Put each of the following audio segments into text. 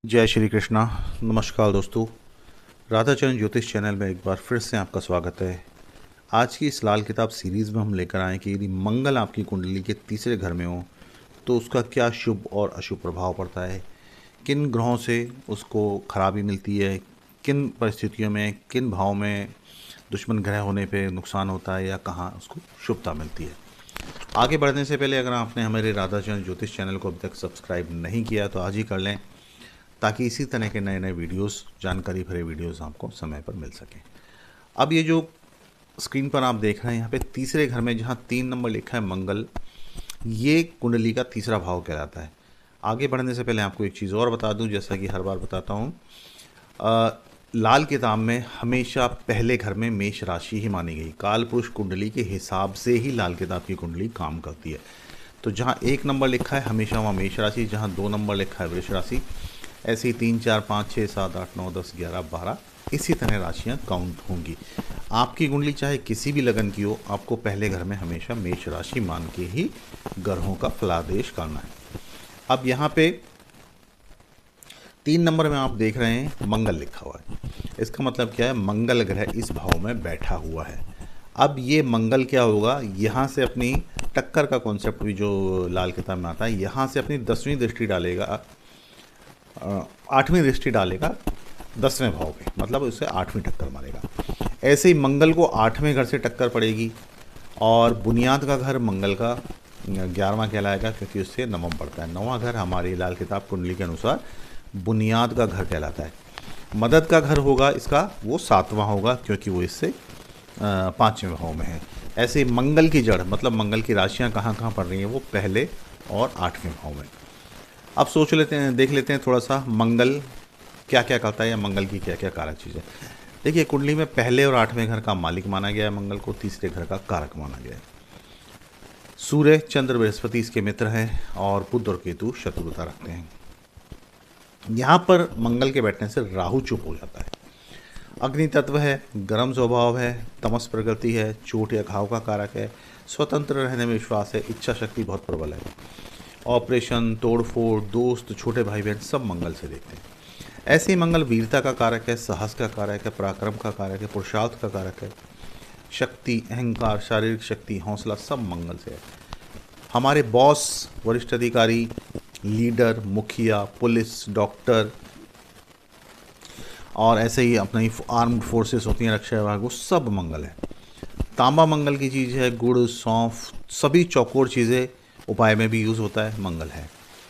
जय श्री कृष्णा। नमस्कार दोस्तों, राधाचरण ज्योतिष चैनल में एक बार फिर से आपका स्वागत है। आज की इस लाल किताब सीरीज़ में हम लेकर आए कि यदि मंगल आपकी कुंडली के तीसरे घर में हो तो उसका क्या शुभ और अशुभ प्रभाव पड़ता है, किन ग्रहों से उसको खराबी मिलती है, किन परिस्थितियों में किन भाव में दुश्मन ग्रह होने पे नुकसान होता है या कहाँ उसको शुभता मिलती है। आगे बढ़ने से पहले अगर आपने हमारे राधाचरण ज्योतिष चैनल को अभी तक सब्सक्राइब नहीं किया तो आज ही कर लें, ताकि इसी तरह के नए नए वीडियोस, जानकारी भरे वीडियोस आपको समय पर मिल सकें। अब ये जो स्क्रीन पर आप देख रहे हैं, यहाँ पे तीसरे घर में जहाँ 3 नंबर लिखा है मंगल, ये कुंडली का तीसरा भाव कहलाता है। आगे बढ़ने से पहले आपको एक चीज़ और बता दूं, जैसा कि हर बार बताता हूँ, लाल किताब में हमेशा पहले घर में मेष राशि ही मानी गई। काल पुरुष कुंडली के हिसाब से ही लाल किताब की कुंडली काम करती है। तो जहाँ 1 नंबर लिखा है हमेशा वहाँ मेष राशि, जहाँ 2 नंबर लिखा है वृष राशि, ऐसे ही 3, 4, 5, 6, 7, 8, 9, 10, 11, 12 इसी तरह राशियाँ काउंट होंगी। आपकी कुंडली चाहे किसी भी लगन की हो, आपको पहले घर में हमेशा मेष राशि मान के ही ग्रहों का फलादेश करना है। अब यहाँ पे 3 नंबर में आप देख रहे हैं मंगल लिखा हुआ है। इसका मतलब क्या है, मंगल ग्रह इस भाव में बैठा हुआ है। अब ये मंगल क्या होगा, यहाँ से अपनी टक्कर का कॉन्सेप्ट भी जो लाल किताब में आता है, यहाँ से अपनी 10वीं दृष्टि डालेगा, 8वीं दृष्टि डालेगा 10वें भाव पे, मतलब उससे 8वीं टक्कर मारेगा। ऐसे ही मंगल को 8वें घर से टक्कर पड़ेगी और बुनियाद का घर मंगल का 11वां कहलाएगा, क्योंकि उससे 9वां पड़ता है। 9वां घर हमारी लाल किताब कुंडली के अनुसार बुनियाद का घर कहलाता है। मदद का घर होगा इसका, वो 7वां होगा, क्योंकि वो इससे 5वें भाव में है। ऐसे ही मंगल की जड़, मतलब मंगल की राशियाँ कहाँ कहाँ पड़ रही हैं, वो पहले और 8वें भाव में। अब सोच लेते हैं, देख लेते हैं थोड़ा सा मंगल क्या क्या करता है या मंगल की क्या क्या कारक चीज़ है। देखिए, कुंडली में पहले और 8वें घर का मालिक माना गया है मंगल को, तीसरे घर का कारक माना गया है। सूर्य, चंद्र, बृहस्पति इसके मित्र हैं और बुध और केतु शत्रुता रखते हैं। यहाँ पर मंगल के बैठने से राहु चुप हो जाता है। अग्नि तत्व है, गर्म स्वभाव है, तमस प्रकृति है, चोट या घाव का कारक है, स्वतंत्र रहने में विश्वास है, इच्छा शक्ति बहुत प्रबल है। ऑपरेशन, तोड़फोड़, दोस्त, छोटे भाई बहन सब मंगल से देखते हैं। ऐसे ही मंगल वीरता का कारक है, साहस का कारक है, पराक्रम का कारक है, पुरुषार्थ का कारक है, शक्ति, अहंकार, शारीरिक शक्ति, हौसला सब मंगल से है। हमारे बॉस, वरिष्ठ अधिकारी, लीडर, मुखिया, पुलिस, डॉक्टर और ऐसे ही अपनी आर्म्ड फोर्सेस होती हैं, रक्षा विभाग, वो सब मंगल है। तांबा मंगल की चीज़ है, गुड़, सौंफ, सभी चौकोर चीज़ें उपाय में भी यूज़ होता है, मंगल है।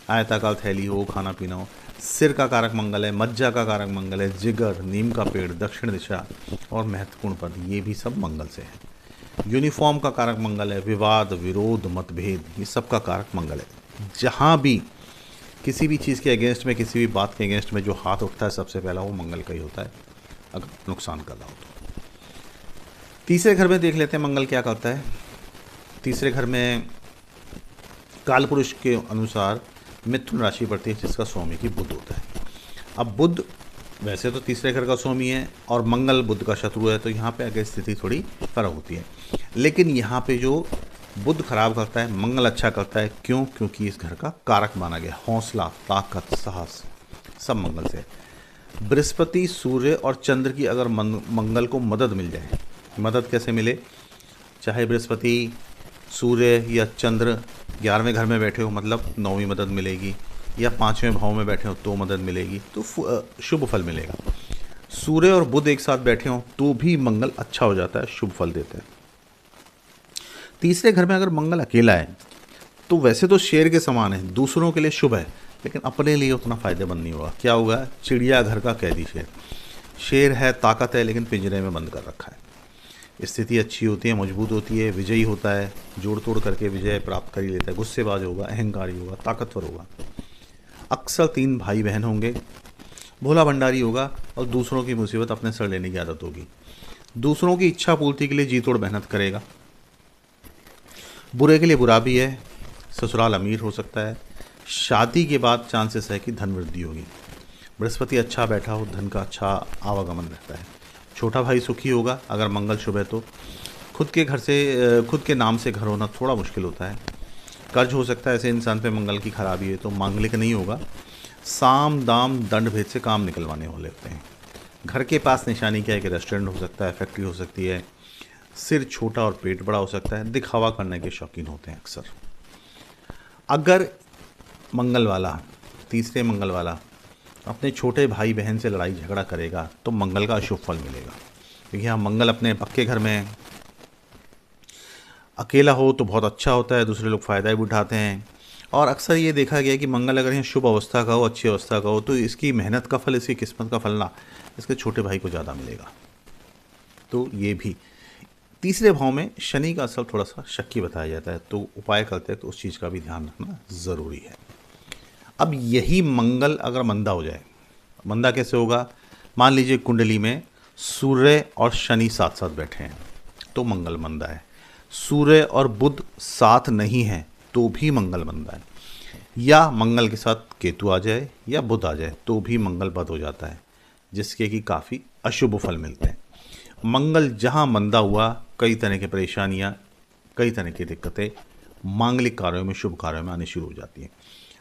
आयताकार थैली हो, खाना पीना हो। सिर का कारक मंगल है, मज्जा का कारक मंगल है, जिगर, नीम का पेड़, दक्षिण दिशा और महत्वपूर्ण पद, ये भी सब मंगल से है। यूनिफॉर्म का कारक मंगल है, विवाद, विरोध, मतभेद, ये सब का कारक मंगल है। जहाँ भी किसी भी चीज़ के अगेंस्ट में, किसी भी बात के अगेंस्ट में जो हाथ उठता है सबसे पहला वो मंगल का ही होता है, अगर नुकसान कर रहा हो तो। तीसरे घर में देख लेते हैं मंगल क्या करता है। तीसरे घर में काल पुरुष के अनुसार मिथुन राशि पड़ती है, जिसका स्वामी की बुध होता है। अब बुध वैसे तो तीसरे घर का स्वामी है और मंगल बुध का शत्रु है, तो यहाँ पे आगे स्थिति थोड़ी फर्क होती है। लेकिन यहाँ पे जो बुध खराब करता है, मंगल अच्छा करता है। क्यों? क्योंकि इस घर का कारक माना गया। हौसला, ताकत, साहस सब मंगल से। बृहस्पति, सूर्य और चंद्र की अगर मंगल को मदद मिल जाए, मदद कैसे मिले, चाहे बृहस्पति, सूर्य या चंद्र 11वें घर में बैठे हो मतलब 9वीं मदद मिलेगी, या 5वें भाव में बैठे हो तो मदद मिलेगी, तो शुभ फल मिलेगा। सूर्य और बुध एक साथ बैठे हो तो भी मंगल अच्छा हो जाता है, शुभ फल देते हैं। तीसरे घर में अगर मंगल अकेला है तो वैसे तो शेर के समान है, दूसरों के लिए शुभ है, लेकिन अपने लिए उतना फायदेमंद नहीं होगा। क्या होगा, चिड़िया घर का कैदी शेर। शेर है, ताकत है, लेकिन पिंजरे में बंद कर रखा है। स्थिति अच्छी होती है, मजबूत होती है, विजयी होता है, जोड़ तोड़ करके विजय प्राप्त कर ही लेता है, गुस्सेबाज होगा, अहंकारी होगा, ताकतवर होगा। अक्सर 3 भाई बहन होंगे, भोला भंडारी होगा और दूसरों की मुसीबत अपने सर लेने की आदत होगी। दूसरों की इच्छा पूर्ति के लिए जी तोड़ मेहनत करेगा। बुरे के लिए बुरा भी है, ससुराल अमीर हो सकता है। शादी के बाद चांसेस है कि धन वृद्धि होगी। बृहस्पति अच्छा बैठा हो, धन का अच्छा आवागमन रहता है। छोटा भाई सुखी होगा अगर मंगल शुभ है तो। खुद के घर से, खुद के नाम से घर होना थोड़ा मुश्किल होता है। कर्ज हो सकता है ऐसे इंसान पे मंगल की खराबी है तो, मांगलिक नहीं होगा। साम दाम दंड भेद से काम निकलवाने वाले होते हैं। घर के पास निशानी क्या है कि रेस्टोरेंट हो सकता है, फैक्ट्री हो सकती है, सिर छोटा और पेट बड़ा हो सकता है, दिखावा करने के शौकीन होते हैं अक्सर। अगर मंगल वाला, तीसरे मंगल वाला अपने छोटे भाई बहन से लड़ाई झगड़ा करेगा तो मंगल का अशुभ फल मिलेगा, क्योंकि यहाँ मंगल अपने पक्के घर में है। अकेला हो तो बहुत अच्छा होता है, दूसरे लोग फ़ायदा भी उठाते हैं। और अक्सर ये देखा गया है कि मंगल अगर यहाँ शुभ अवस्था का हो, अच्छी अवस्था का हो, तो इसकी मेहनत का फल, इसकी किस्मत का फल ना इसके छोटे भाई को ज़्यादा मिलेगा। तो ये भी तीसरे भाव में शनि का असर थोड़ा सा शक्की बताया जाता है, तो उपाय करते हैं तो उस चीज़ का भी ध्यान रखना ज़रूरी है। अब यही मंगल अगर मंदा हो जाए, मंदा कैसे होगा? मान लीजिए कुंडली में सूर्य और शनि साथ साथ बैठे हैं तो मंगल मंदा है। सूर्य और बुध साथ नहीं है तो भी मंगल मंदा है। या मंगल के साथ केतु आ जाए या बुध आ जाए तो भी मंगल बद हो जाता है, जिसके कि काफ़ी अशुभ फल मिलते हैं। मंगल जहाँ मंदा हुआ, कई तरह की परेशानियाँ, कई तरह की दिक्कतें मांगलिक कार्यों में, शुभ कार्यों में आनी शुरू हो जाती हैं।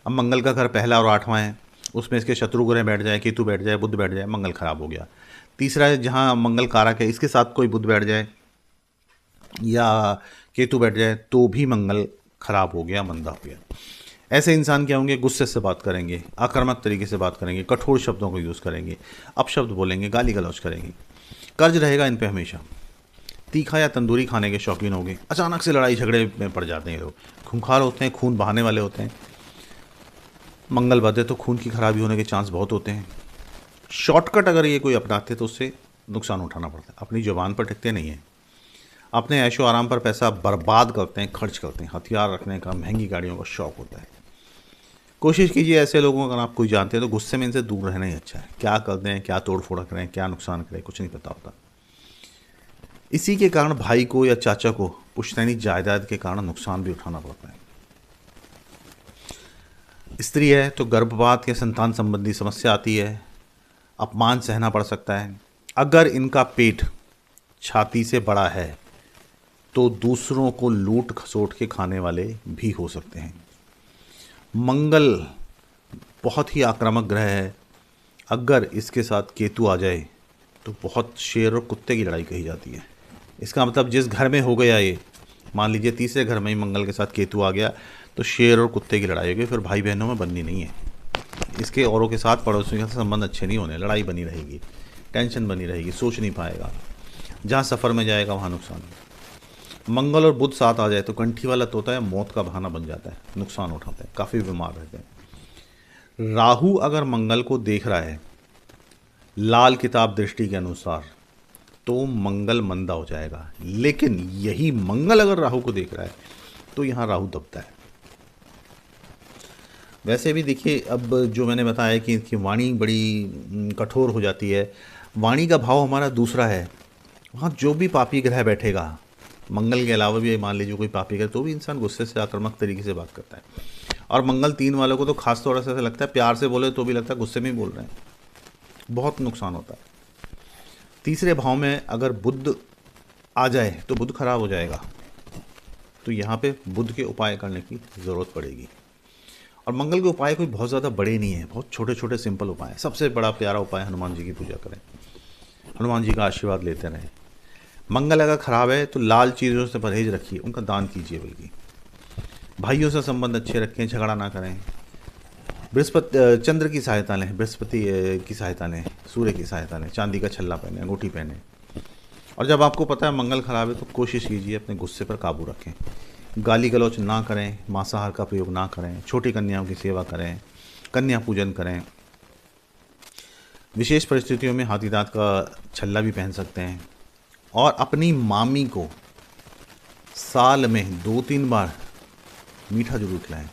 अब मंगल का घर पहला और 8वां है, उसमें इसके शत्रु ग्रह बैठ जाए, केतु बैठ जाए, बुध बैठ जाए, मंगल खराब हो गया। तीसरा है जहाँ मंगल कारक है, इसके साथ कोई बुध बैठ जाए या केतु बैठ जाए तो भी मंगल खराब हो गया, मंदा हो गया। ऐसे इंसान क्या होंगे? गुस्से से बात करेंगे, आक्रामक तरीके से बात करेंगे, कठोर शब्दों को यूज़ करेंगे, अपशब्द बोलेंगे, गाली गलौज करेंगे, कर्ज रहेगा इन पे हमेशा। तीखा या तंदूरी खाने के शौकीन होंगे, अचानक से लड़ाई झगड़े में पड़ जाते हैं लोग, खूंखार होते हैं, खून बहाने वाले होते हैं। मंगल बद है तो खून की खराबी होने के चांस बहुत होते हैं। शॉर्टकट अगर ये कोई अपनाते तो उससे नुकसान उठाना पड़ता है। अपनी जुबान पर टिकते नहीं हैं, अपने ऐशो आराम पर पैसा बर्बाद करते हैं, खर्च करते हैं। हथियार रखने का, महंगी गाड़ियों का शौक होता है। कोशिश कीजिए ऐसे लोगों का, अगर आप कोई जानते हैं तो गुस्से में इनसे दूर रहना ही अच्छा है। क्या करते हैं, क्या तोड़ फोड़ करें, क्या नुकसान करें, कुछ नहीं पता होता। इसी के कारण भाई को या चाचा को पुश्तैनी जायदाद के कारण नुकसान भी उठाना पड़ता है। स्त्री है तो गर्भपात या संतान संबंधी समस्या आती है, अपमान सहना पड़ सकता है। अगर इनका पेट छाती से बड़ा है तो दूसरों को लूट खसोट के खाने वाले भी हो सकते हैं। मंगल बहुत ही आक्रामक ग्रह है, अगर इसके साथ केतु आ जाए तो बहुत शेर और कुत्ते की लड़ाई कही जाती है। इसका मतलब जिस घर में हो गया ये, मान लीजिए तीसरे घर में ही मंगल के साथ केतु आ गया तो शेर और कुत्ते की लड़ाई होगी, फिर भाई बहनों में बननी नहीं है। इसके औरों के साथ, पड़ोसियों के साथ संबंध अच्छे नहीं होने, लड़ाई बनी रहेगी, टेंशन बनी रहेगी, सोच नहीं पाएगा, जहाँ सफ़र में जाएगा वहाँ नुकसान। मंगल और बुध साथ आ जाए तो कंठी वाला तोता है, मौत का बहाना बन जाता है, नुकसान उठाते हैं, काफ़ी बीमार रहते हैं। राहु अगर मंगल को देख रहा है लाल किताब दृष्टि के अनुसार तो मंगल मंदा हो जाएगा, लेकिन यही मंगल अगर राहु को देख रहा है तो यहाँ राहु दबता है। वैसे भी देखिए, अब जो मैंने बताया कि इनकी वाणी बड़ी कठोर हो जाती है, वाणी का भाव हमारा दूसरा है। वहाँ जो भी पापी ग्रह बैठेगा, मंगल के अलावा भी मान लीजिए कोई पापी ग्रह, तो भी इंसान गुस्से से, आक्रामक तरीके से बात करता है। और मंगल 3 वालों को तो खास तौर से ऐसा लगता है, प्यार से बोले तो भी लगता है गुस्से में ही बोल रहे हैं, बहुत नुकसान होता है। तीसरे भाव में अगर बुध आ जाए तो बुध खराब हो जाएगा, तो यहाँ पे बुध के उपाय करने की ज़रूरत पड़ेगी। और मंगल के उपाय कोई बहुत ज़्यादा बड़े नहीं है, बहुत छोटे छोटे सिंपल उपाय हैं। सबसे बड़ा प्यारा उपाय हनुमान जी की पूजा करें, हनुमान जी का आशीर्वाद लेते रहें। मंगल अगर खराब है तो लाल चीज़ों से परहेज रखिए, उनका दान कीजिए। बल्कि भाइयों से संबंध अच्छे रखें, झगड़ा ना करें। बृहस्पति, चंद्र की सहायता लें, बृहस्पति की सहायता लें, सूर्य की सहायता लें, चांदी का छल्ला पहने, अंगूठी पहने। और जब आपको पता है मंगल खराब है तो कोशिश कीजिए अपने गुस्से पर काबू रखें। गाली गलौच ना करें, मांसाहार का प्रयोग ना करें, छोटी कन्याओं की सेवा करें, कन्या पूजन करें। विशेष परिस्थितियों में हाथी दांत का छल्ला भी पहन सकते हैं। और अपनी मामी को साल में 2-3 बार मीठा जरूर खिलाएं।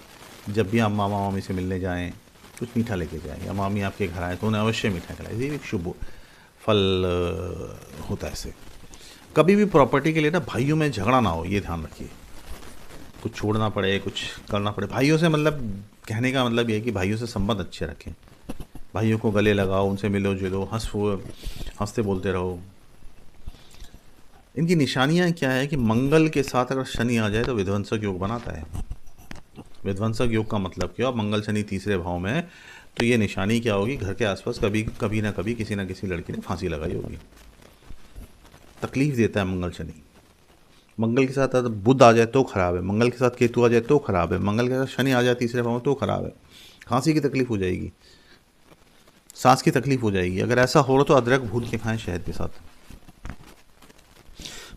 जब भी आप मामा मामी से मिलने जाएं, कुछ मीठा लेके जाएं, या मामी आपके घर आए तो उन्हें अवश्य मीठा खिलाएं। ये एक शुभ फल होता है इससे। कभी भी प्रॉपर्टी के लिए ना भाइयों में झगड़ा ना हो, ये ध्यान रखिए। कुछ छोड़ना पड़े, कुछ करना पड़े, भाइयों से मतलब कहने का मतलब ये है कि भाइयों से संबंध अच्छे रखें। भाइयों को गले लगाओ, उनसे मिलो जुलो, हंसते बोलते रहो। इनकी निशानियां क्या है कि मंगल के साथ अगर शनि आ जाए तो विध्वंसक योग बनाता है। विध्वंसक योग का मतलब क्या? मंगल शनि तीसरे भाव में तो ये निशानी क्या होगी, घर के आसपास कभी कभी ना कभी किसी ना किसी लड़की ने फांसी लगाई होगी। तकलीफ देता है मंगल शनि। मंगल के साथ अगर बुध आ जाए तो खराब है, मंगल के साथ केतु आ जाए तो खराब है, मंगल के साथ शनि आ जाए तीसरे भाव में तो खराब है। खांसी की तकलीफ हो जाएगी, सांस की तकलीफ हो जाएगी। अगर ऐसा हो रहा तो अदरक भून के खाएं शहद के साथ।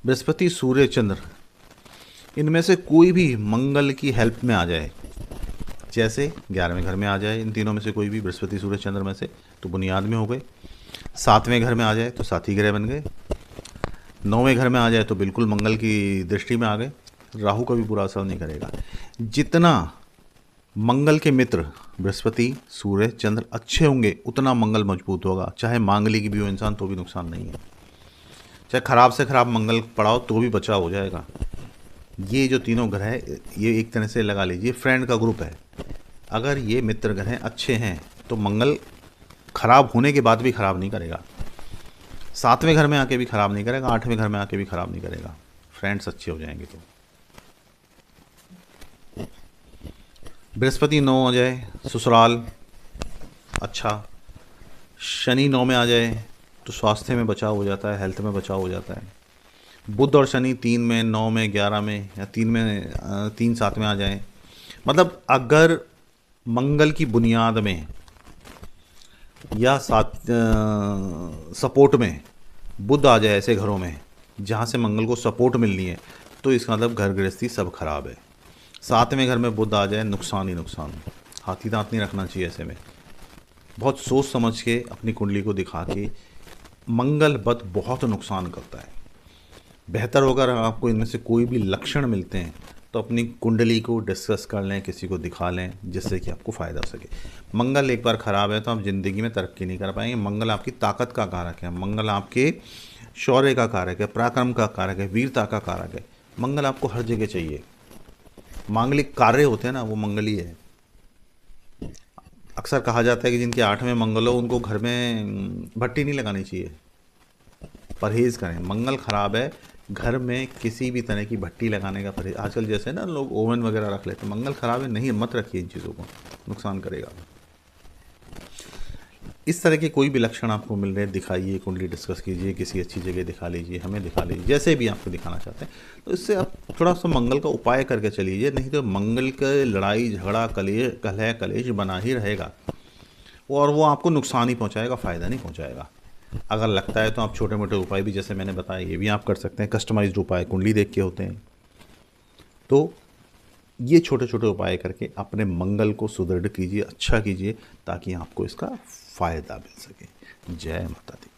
बृहस्पति सूर्य चंद्र, इनमें से कोई भी मंगल की हेल्प में आ जाए, जैसे 11वें घर में आ जाए, इन तीनों में से कोई भी बृहस्पति सूर्य चंद्र में से, तो बुनियाद में हो गए। 7वें घर में आ जाए तो साथी ग्रह बन गए। 9वें घर में आ जाए तो बिल्कुल मंगल की दृष्टि में आ गए। राहु का भी बुरा असर नहीं करेगा। जितना मंगल के मित्र बृहस्पति सूर्य चंद्र अच्छे होंगे उतना मंगल मजबूत होगा। चाहे मांगलिक भी हो इंसान तो भी नुकसान नहीं है। चाहे खराब से खराब मंगल पड़ाओ तो भी बचाव हो जाएगा। ये जो तीनों ग्रह है, ये एक तरह से लगा लीजिए फ्रेंड का ग्रुप है। अगर ये मित्र ग्रह अच्छे हैं तो मंगल खराब होने के बाद भी खराब नहीं करेगा। 7वें घर में आके भी खराब नहीं करेगा, 8वें घर में आके भी खराब नहीं करेगा। फ्रेंड्स अच्छे हो जाएंगे तो। बृहस्पति 9 आ जाए ससुराल अच्छा, शनि 9 में आ जाए तो स्वास्थ्य में बचाव हो जाता है, हेल्थ में बचाव हो जाता है। बुध और शनि 3 में, 9 में, 11 में, या 3 में 3 7 में आ जाए, मतलब अगर मंगल की बुनियाद में या सपोर्ट में बुध आ जाए ऐसे घरों में जहाँ से मंगल को सपोर्ट मिलनी है, तो इसका मतलब घर गृहस्थी सब खराब है। 7वें घर में बुध आ जाए नुकसान ही नुकसान। हाथी दांत नहीं रखना चाहिए ऐसे में। बहुत सोच समझ के अपनी कुंडली को दिखा के, मंगल बद बहुत नुकसान करता है। बेहतर होगा अगर आपको इनमें से कोई भी लक्षण मिलते हैं तो अपनी कुंडली को डिस्कस कर लें, किसी को दिखा लें, जिससे कि आपको फ़ायदा हो सके। मंगल एक बार ख़राब है तो आप ज़िंदगी में तरक्की नहीं कर पाएंगे। मंगल आपकी ताकत का कारक है, मंगल आपके शौर्य का कारक है, पराक्रम का कारक है, वीरता का कारक है। मंगल आपको हर जगह चाहिए। मांगलिक कार्य होते हैं ना, वो मंगल ही है। अक्सर कहा जाता है कि जिनके 8वें मंगल हो उनको घर में भट्टी नहीं लगानी चाहिए, परहेज़ करें। मंगल ख़राब है, घर में किसी भी तरह की भट्टी लगाने का परहेज। आजकल जैसे ना लोग ओवन वगैरह रख लेते हैं, मंगल ख़राब है, नहीं, मत रखिए इन चीज़ों को, नुकसान करेगा। इस तरह के कोई भी लक्षण आपको मिल रहे हैं दिखाइए, कुंडली डिस्कस कीजिए, किसी अच्छी जगह दिखा लीजिए, हमें दिखा लीजिए, जैसे भी आपको दिखाना चाहते हैं। तो इससे आप थोड़ा सा मंगल का उपाय करके चलिए, नहीं तो मंगल का लड़ाई झगड़ा कलह कलेश बना ही रहेगा और वो आपको नुकसान ही पहुंचाएगा, फ़ायदा नहीं पहुंचाएगा। अगर लगता है तो आप छोटे मोटे उपाय भी जैसे मैंने बताया ये भी आप कर सकते हैं। कस्टमाइज्ड उपाय कुंडली देख के होते हैं। तो ये छोटे छोटे उपाय करके अपने मंगल को सुदृढ़ कीजिए, अच्छा कीजिए, ताकि आपको इसका फ़ायदा मिल सके। जय माता दी।